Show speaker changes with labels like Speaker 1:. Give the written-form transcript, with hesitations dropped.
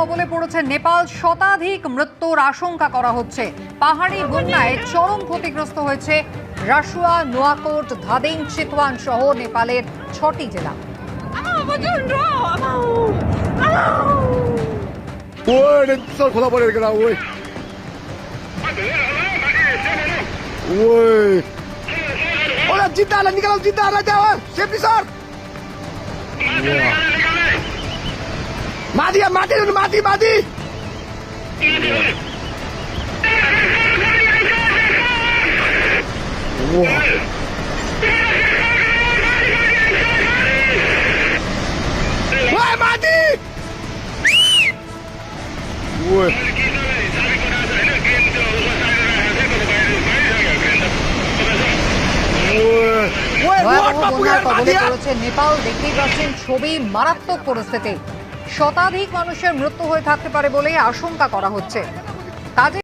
Speaker 1: কবলে পড়েছে নেপাল, শতাধিক মৃত্যুর আশঙ্কা করা হচ্ছে। পাহাড়ি বন্যায় চরম ক্ষতিগ্রস্ত হয়েছে রাসুয়া, নোয়াকোট, ধাদিং, চিতওয়ান সহ নেপালের 6টি জেলা।
Speaker 2: Mati, mati, mati, mati. Wow. Woi, mati. Woi.
Speaker 1: বন্যার কবলে পড়েছে নেপাল। দেখতেই পাচ্ছেন ছবি, মারাত্মক পরিস্থিতি। শতাধিক মানুষের মৃত্যু হয়ে থাকতে পারে বলে আশঙ্কা করা হচ্ছে। কাজে